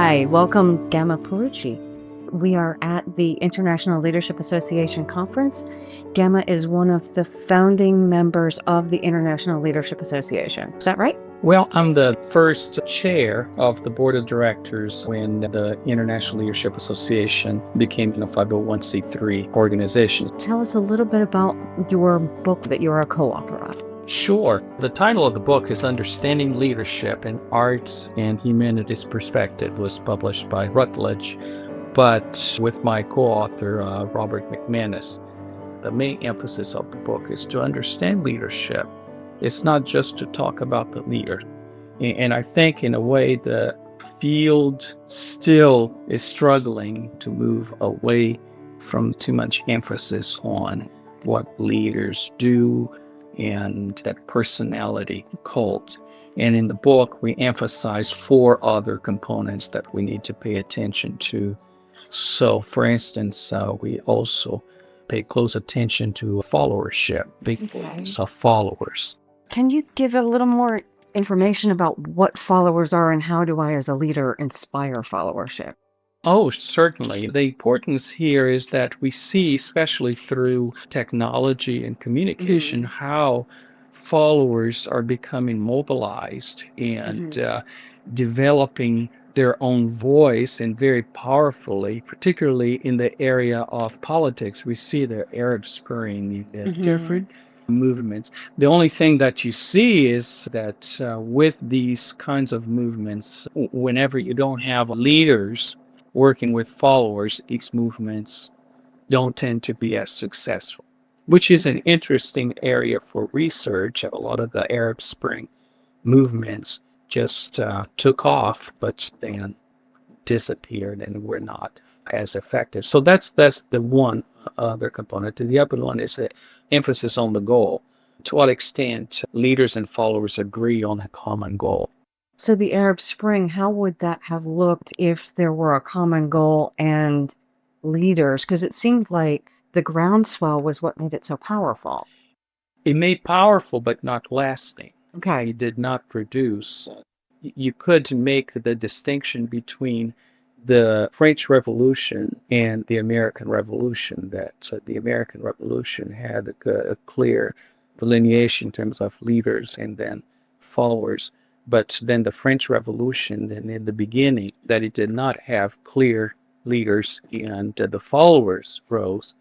Hi, welcome Gama Perruci. We are at the International Leadership Association conference. Gama is one of the founding members of the International Leadership Association. Is that right? Well, I'm the first chair of the board of directors when the International Leadership Association became a 501c3 organization. Tell us a little bit about your book that you're a co-author of. Sure. The title of the book is Understanding Leadership in Arts and Humanities Perspective. It was published by Routledge, but with my co-author, Robert McManus. The main emphasis of the book is to understand leadership. It's not just to talk about the leader. And I think in a way the field still is struggling to move away from too much emphasis on what leaders do and that personality cult. And in the book, we emphasize 4 other components that we need to pay attention to. So, for instance, we also pay close attention to followership, big importance of followers. Can you give a little more information about what followers are and how do I, as a leader, inspire followership? Oh, certainly. The importance here is that we see, especially through technology and communication, how followers are becoming mobilized and developing their own voice, and very powerfully, particularly in the area of politics. We see the Arab Spring, different movements. The only thing that you see is that with these kinds of movements, whenever you don't have leaders working with followers, these movements don't tend to be as successful, which is an interesting area for research. A lot of the Arab Spring movements just took off, but then disappeared and were not as effective. So that's the one other component. The other one is the emphasis on the goal. To what extent leaders and followers agree on a common goal. So the Arab Spring, how would that have looked if there were a common goal and leaders? Because it seemed like the groundswell was what made it so powerful. It made powerful, but not lasting. Okay. It did not produce. You could make the distinction between the French Revolution and the American Revolution, that the American Revolution had a clear delineation in terms of leaders and then followers. But then the French Revolution, and in the beginning, that it did not have clear leaders and the followers rose.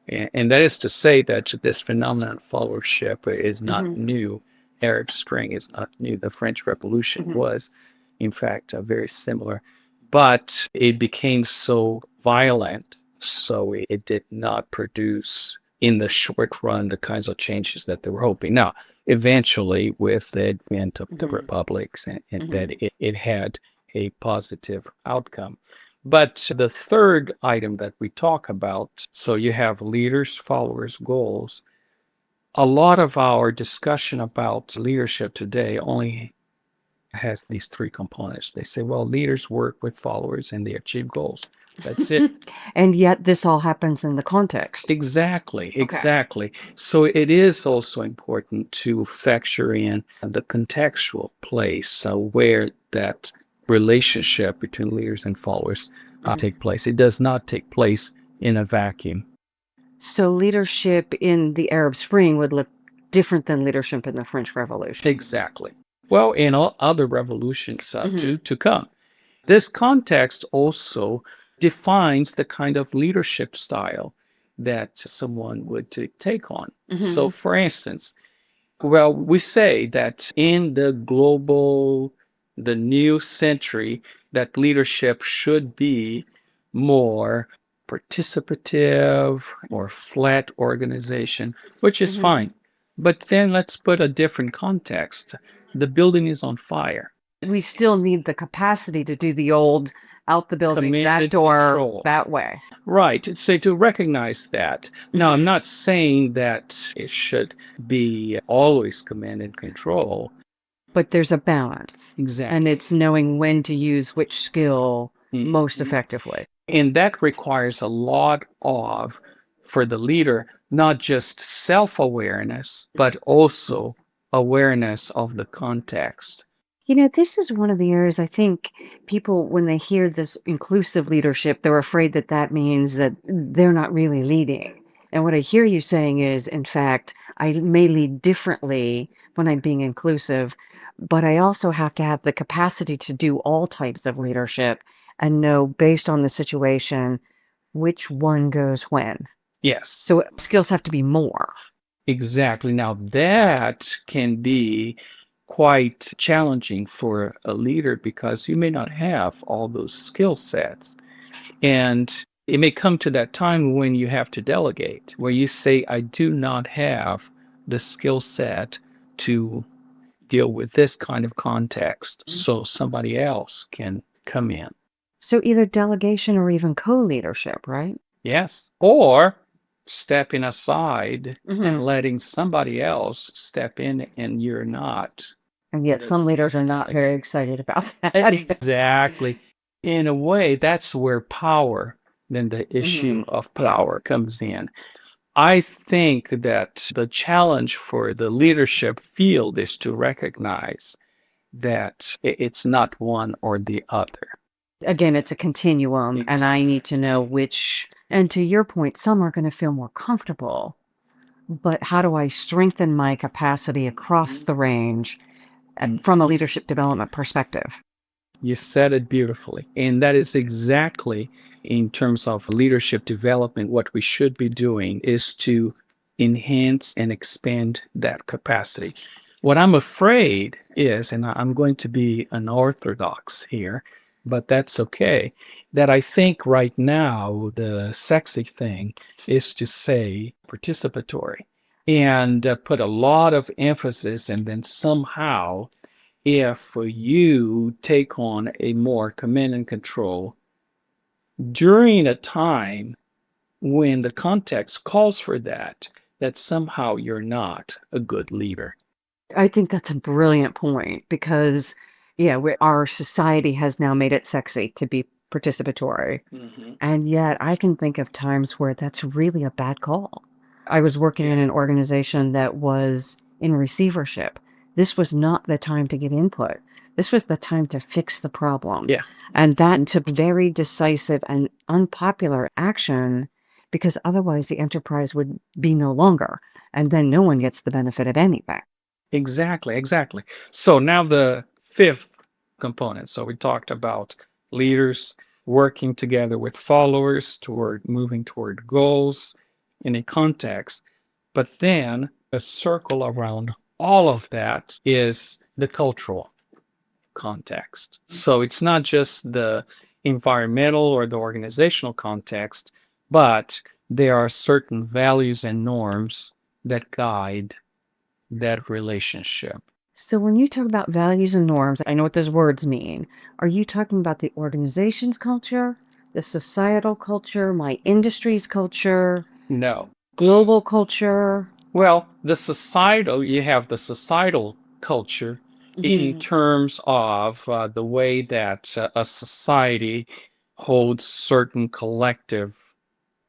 And that is to say that this phenomenon of followership is not new. Arab Spring is not new. The French Revolution was, in fact, very similar. But it became so violent, so it did not produce in the short run the kinds of changes that they were hoping. Now, eventually, with the advent of the republics, and that it had a positive outcome. But the third item that we talk about, so you have leaders, followers, goals. A lot of our discussion about leadership today only has these 3 components. They say, well, leaders work with followers and they achieve goals. That's it. And yet this all happens in the context. Exactly. So it is also important to factor in the contextual place where that relationship between leaders and followers take place. It does not take place in a vacuum. So leadership in the Arab Spring would look different than leadership in the French Revolution. Exactly. Well, in all other revolutions to come. This context also defines the kind of leadership style that someone would take on. So, for instance, well, we say that in the new century, that leadership should be more participative, more flat organization, which is fine. But then let's put a different context. The building is on fire. We still need the capacity to do the old out the building, that door, control. that way. Right. So to recognize that. Now, I'm not saying that it should be always command and control. But there's a balance. Exactly. And it's knowing when to use which skill most effectively. And that requires a lot of, for the leader, not just self-awareness, but also awareness of the context. This is one of the areas I think people, when they hear this inclusive leadership, they're afraid that that means that they're not really leading. And what I hear you saying is, in fact, I may lead differently when I'm being inclusive, but I also have to have the capacity to do all types of leadership and know based on the situation which one goes when. Yes, So skills have to be more. exactly. Now, that can be quite challenging for a leader because you may not have all those skill sets. And it may come to that time when you have to delegate, where you say, I do not have the skill set to deal with this kind of context, so somebody else can come in. So either delegation or even co-leadership, right? Yes. Or stepping aside Mhm. and letting somebody else step in and you're not. And yet some leaders are not very excited about that. Exactly. In a way, that's where power, then the issue of power comes in. I think that the challenge for the leadership field is to recognize that it's not one or the other. Again, it's a continuum, and I need to know which, and to your point, some are going to feel more comfortable, but how do I strengthen my capacity across the range and from a leadership development perspective? You said it beautifully. And that is exactly in terms of leadership development, what we should be doing is to enhance and expand that capacity. What I'm afraid is, and I'm going to be unorthodox here, but that's okay, that I think right now the sexy thing is to say participatory and put a lot of emphasis, and then somehow if you take on a more command and control during a time when the context calls for that, that somehow you're not a good leader. I think that's a brilliant point because, yeah, our society has now made it sexy to be participatory. And yet I can think of times where that's really a bad call. I was working in an organization that was in receivership. This was not the time to get input. This was the time to fix the problem. Yeah. And that took very decisive and unpopular action because otherwise the enterprise would be no longer. And then no one gets the benefit of anything. Exactly, exactly. So now the fifth component. So we talked about leaders working together with followers toward moving toward goals in a context. But then a circle around all of that is the cultural context. So it's not just the environmental or the organizational context, but there are certain values and norms that guide that relationship. So when you talk about values and norms, I know what those words mean. Are you talking about the organization's culture, the societal culture, my industry's culture, No. global culture? Well, you have the societal culture in terms of the way that a society holds certain collective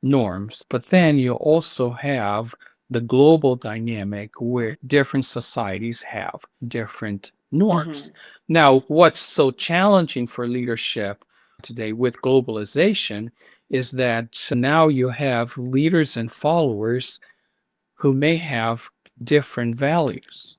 norms. But then you also have the global dynamic where different societies have different norms. Now, what's so challenging for leadership today with globalization is that now you have leaders and followers who may have different values,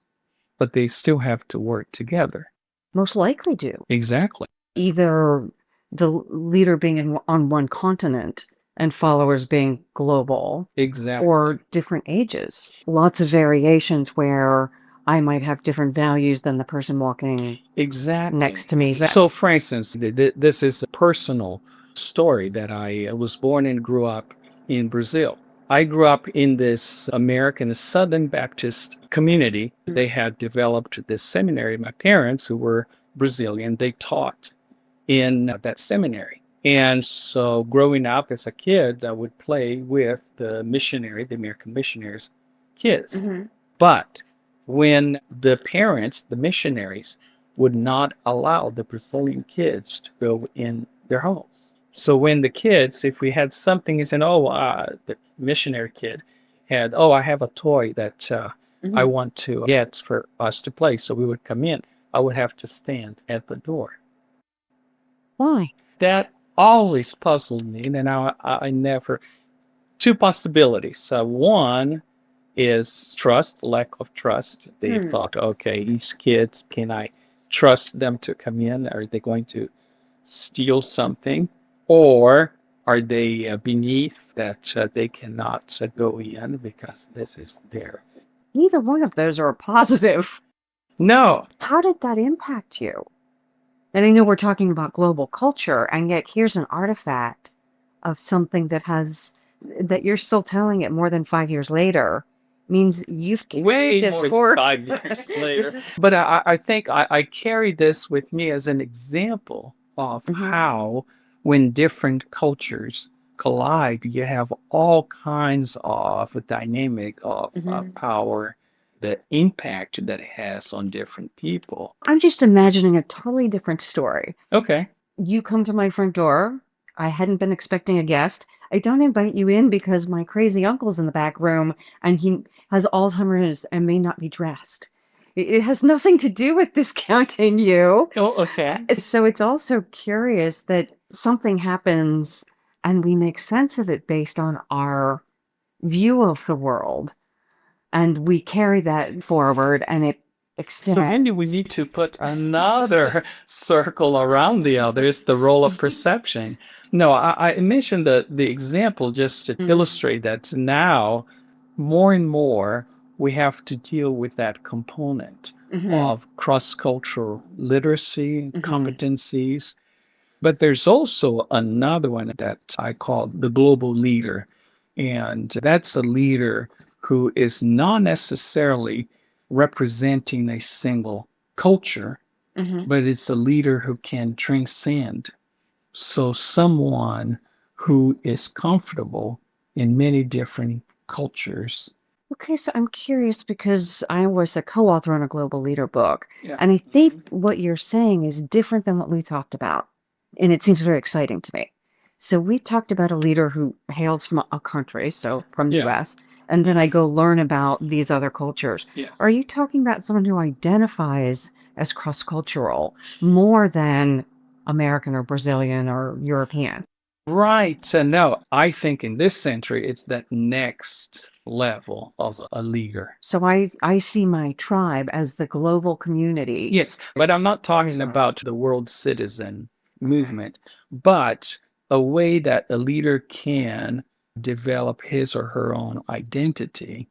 but they still have to work together. Most likely do. Exactly. Either the leader being on one continent and followers being global, Exactly. or different ages. Lots of variations where I might have different values than the person walking Exactly. next to me. So, for instance, this is a personal story that I was born and grew up in Brazil. I grew up in this American Southern Baptist community. They had developed this seminary. My parents, who were Brazilian, they taught in that seminary. And so, growing up as a kid, I would play with the American missionaries' kids. But when the parents, the missionaries, would not allow the Brazilian kids to go in their homes. So when the kids, if we had something, and said, "Oh, the missionary kid had, oh, I have a toy that I want to get for us to play," so we would come in. I would have to stand at the door. Why? That always puzzled me, and I never. Two possibilities. One is trust, lack of trust. They thought, okay, these kids, can I trust them to come in? Are they going to steal something? Or are they beneath that they cannot go in because this is their. Neither one of those are positive. No. How did that impact you? And I know we're talking about global culture, and yet here's an artifact of something that you're still telling it more than 5 years later, means you've Way this more for than 5 years later. But I think I carry this with me as an example of how, when different cultures collide, you have all kinds of dynamic of power, the impact that it has on different people. I'm just imagining a totally different story. Okay. You come to my front door. I hadn't been expecting a guest. I don't invite you in because my crazy uncle's in the back room and he has Alzheimer's and may not be dressed. It has nothing to do with discounting you. Oh, okay. So it's also curious that something happens and we make sense of it based on our view of the world. And we carry that forward and it extends. So maybe we need to put another circle around the others, the role of perception. No, I mentioned the example just to illustrate that now more and more we have to deal with that component of cross-cultural literacy, competencies. But there's also another one that I call the global leader. And that's a leader who is not necessarily representing a single culture, but it's a leader who can transcend. So someone who is comfortable in many different cultures. Okay, so I'm curious because I was a co-author on a global leader book, and I think what you're saying is different than what we talked about, and it seems very exciting to me. So we talked about a leader who hails from a country, so from the US, and then I go learn about these other cultures. Yes. Are you talking about someone who identifies as cross-cultural more than American or Brazilian or European? Right. So no, I think in this century, it's that next level of a leader. So I see my tribe as the global community. Yes, but I'm not talking about the world citizen movement, but a way that a leader can develop his or her own identity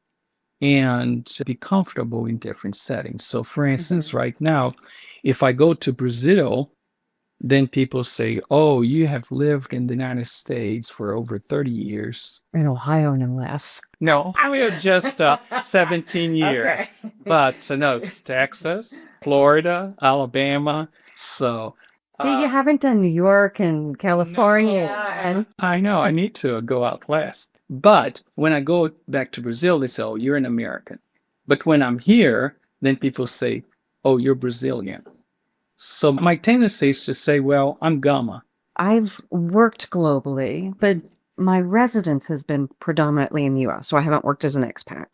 and be comfortable in different settings. So, for instance, right now, if I go to Brazil, then people say, oh, you have lived in the United States for over 30 years. In Ohio, no less. No, I mean just 17 years. Okay. But no, it's Texas, Florida, Alabama. So You haven't done New York and California. And I know I need to go out west. But when I go back to Brazil, they say, oh, you're an American. But when I'm here, then people say, oh, you're Brazilian. So my tendency is to say, well, I'm Gama. I've worked globally, but my residence has been predominantly in the US, so I haven't worked as an expat.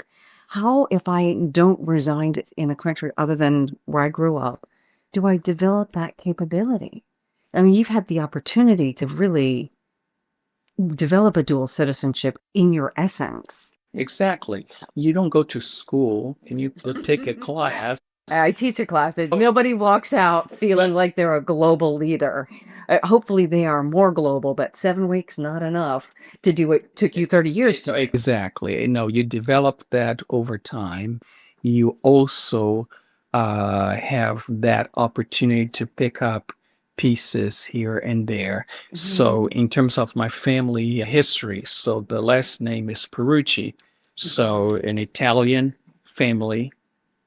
How, if I don't reside in a country other than where I grew up, do I develop that capability? I mean, you've had the opportunity to really develop a dual citizenship in your essence. Exactly. You don't go to school and you take a class. I teach a class. Nobody walks out feeling like they're a global leader. Hopefully they are more global, but 7 weeks, not enough to do what took you 30 years to do. Exactly. No, you develop that over time. You also have that opportunity to pick up pieces here and there. So in terms of my family history, so the last name is Perruci. So an Italian family.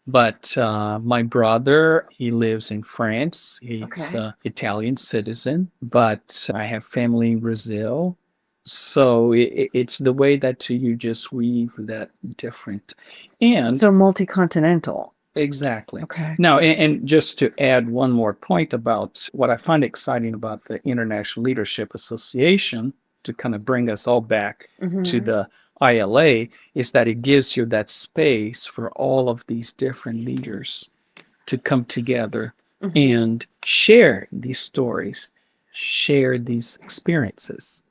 But my brother, he lives in France. He's an Italian citizen, but I have family in Brazil. So it's the way that you just weave that different. And So multi-continental. exactly. Okay. Now, and just to add one more point about what I find exciting about the International Leadership Association, to kind of bring us all back to the ILA, is that it gives you that space for all of these different leaders to come together Mhm. and share these stories, share these experiences.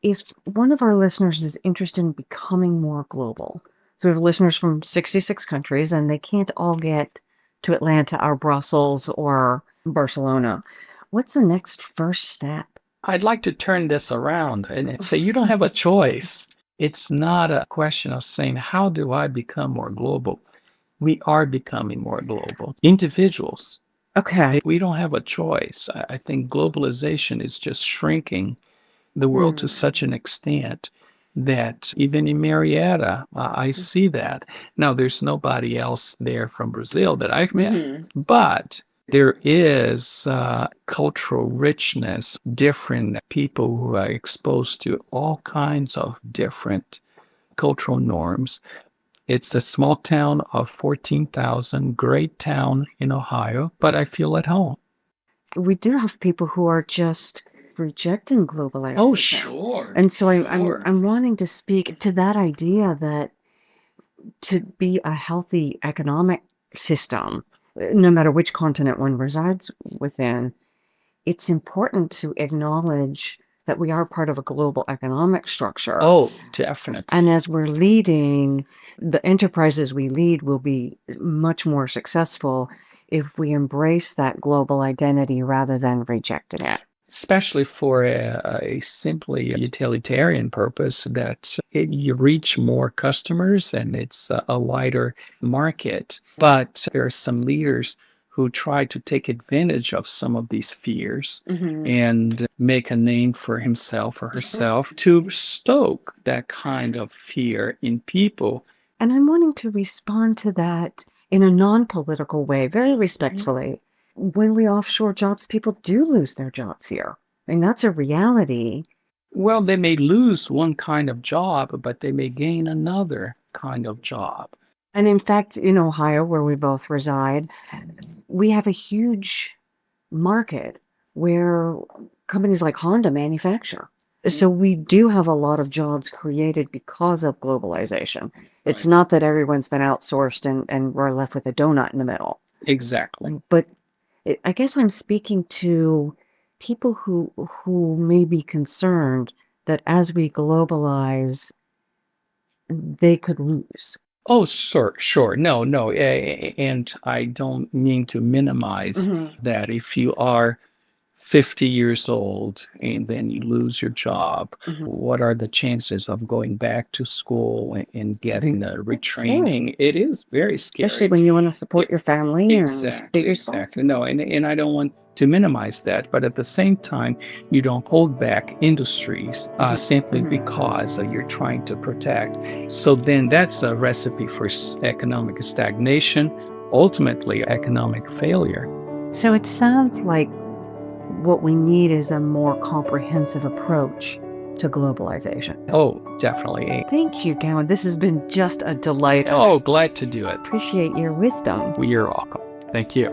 If one of our listeners is interested in becoming more global, so we have listeners from 66 countries and they can't all get to Atlanta or Brussels or Barcelona, what's the next first step? I'd like to turn this around and say you don't have a choice. It's not a question of saying, how do I become more global? We are becoming more global. Individuals, Okay. we don't have a choice. I think globalization is just shrinking the world to such an extent that even in Marietta, I see that. Now, there's nobody else there from Brazil that I've met, but there is cultural richness, different people who are exposed to all kinds of different cultural norms. It's a small town of 14,000, great town in Ohio, but I feel at home. We do have people who are just rejecting globalization. Oh, sure. And so Sure. I'm wanting to speak to that idea that to be a healthy economic system, no matter which continent one resides within, it's important to acknowledge that we are part of a global economic structure. Oh, definitely. And as we're leading, the enterprises we lead will be much more successful if we embrace that global identity rather than rejecting it. Especially for a simply utilitarian purpose that you reach more customers and it's a wider market. But there are some leaders who try to take advantage of some of these fears and make a name for himself or herself to stoke that kind of fear in people. And I'm wanting to respond to that in a non-political way, very respectfully. When we offshore jobs, people do lose their jobs here. I mean, that's a reality. Well, they may lose one kind of job, but they may gain another kind of job. And in fact, in Ohio, where we both reside, we have a huge market where companies like Honda manufacture. So we do have a lot of jobs created because of globalization. It's not that everyone's been outsourced and we're left with a donut in the middle. Exactly. But I guess I'm speaking to people who may be concerned that as we globalize, they could lose. Oh, sure. No. And I don't mean to minimize that. If you are 50 years old and then you lose your job, what are the chances of going back to school and getting the retraining? It is very scary. Especially when you want to support your family and Exactly. do yourself. Exactly. No, and I don't want to minimize that, but at the same time, you don't hold back industries simply because you're trying to protect. So then that's a recipe for economic stagnation, ultimately economic failure. So it sounds like what we need is a more comprehensive approach to globalization. Oh, definitely. Thank you, Gama. This has been just a delight. Oh, glad to do it. Appreciate your wisdom. You're welcome. Thank you.